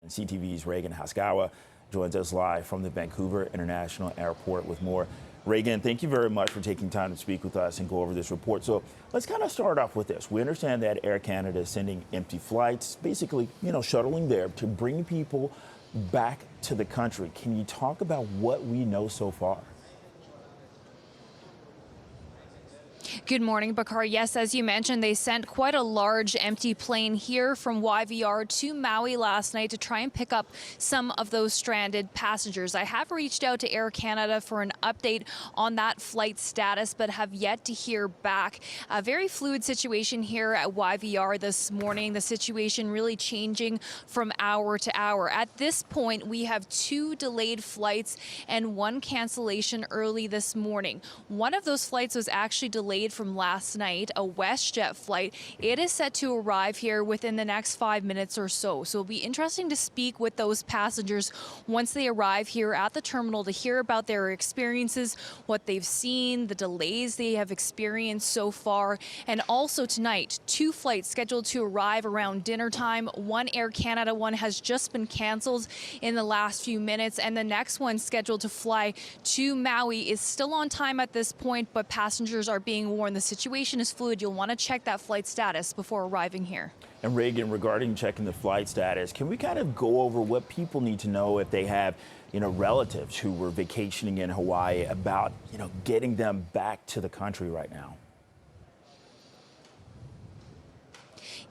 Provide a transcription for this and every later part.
CTV's Reagan Hasegawa joins us live from the Vancouver International Airport with more. Reagan, thank you very much for taking time to speak with us and go over this report. So let's kind of start off with this. We understand that Air Canada is sending empty flights, basically, shuttling there to bring people back to the country. Can you talk about what we know so far? Good morning, Bakar. Yes, as you mentioned, they sent quite a large empty plane here from YVR to Maui last night to try and pick up some of those stranded passengers. I have reached out to Air Canada for an update on that flight status, but have yet to hear back. A very fluid situation here at YVR this morning. The situation really changing from hour to hour. At this point, we have 2 delayed flights and 1 cancellation early this morning. One of those flights was actually delayed from last night, a WestJet flight. It is set to arrive here within the next 5 minutes or so. So it'll be interesting to speak with those passengers once they arrive here at the terminal to hear about their experiences, what they've seen, the delays they have experienced so far. And also tonight, 2 flights scheduled to arrive around dinner time. One Air Canada one has just been canceled in the last few minutes, and the next one scheduled to fly to Maui is still on time at this point, but passengers are being warned the situation is fluid. You'll want to check that flight status before arriving here. And Reagan, regarding checking the flight status, can we kind of go over what people need to know if they have, relatives who were vacationing in Hawaii about, getting them back to the country right now?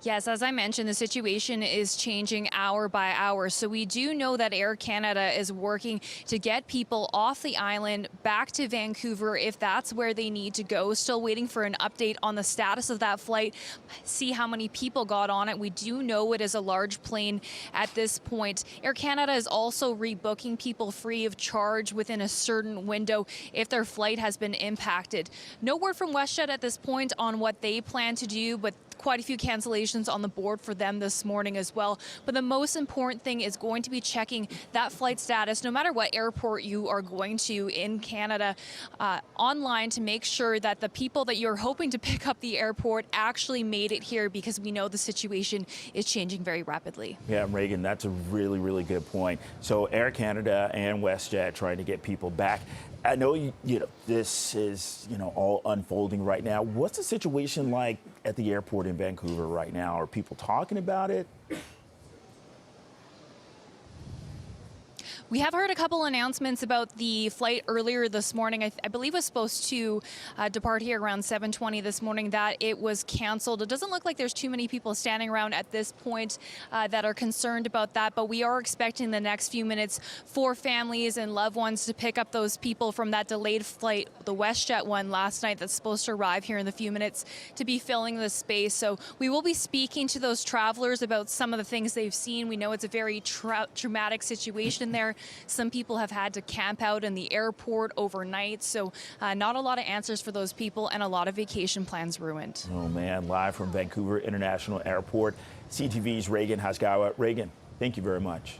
Yes, as I mentioned, the situation is changing hour by hour. So we do know that Air Canada is working to get people off the island back to Vancouver if that's where they need to go. Still waiting for an update on the status of that flight, see how many people got on it. We do know it is a large plane at this point. Air Canada is also rebooking people free of charge within a certain window if their flight has been impacted. No word from WestJet at this point on what they plan to do, but quite a few cancellations on the board for them this morning as well. But the most important thing is going to be checking that flight status, no matter what airport you are going to in Canada, online, to make sure that the people that you're hoping to pick up the airport actually made it here, because we know the situation is changing very rapidly. Yeah, Reagan, that's a really, really good point. So Air Canada and WestJet trying to get people back. I know, this is, all unfolding right now. What's the situation like at the airport in Vancouver right now? Are people talking about it? We have heard a couple announcements about the flight earlier this morning. I believe was supposed to depart here around 7:20 this morning, that it was canceled. It doesn't look like there's too many people standing around at this point that are concerned about that, but we are expecting the next few minutes for families and loved ones to pick up those people from that delayed flight, the WestJet one last night that's supposed to arrive here in a few minutes, to be filling the space. So we will be speaking to those travelers about some of the things they've seen. We know it's a very traumatic situation there. Some people have had to camp out in the airport overnight, so not a lot of answers for those people, and a lot of vacation plans ruined. Oh man, live from Vancouver International Airport, CTV's Reagan Hasegawa. Reagan, thank you very much.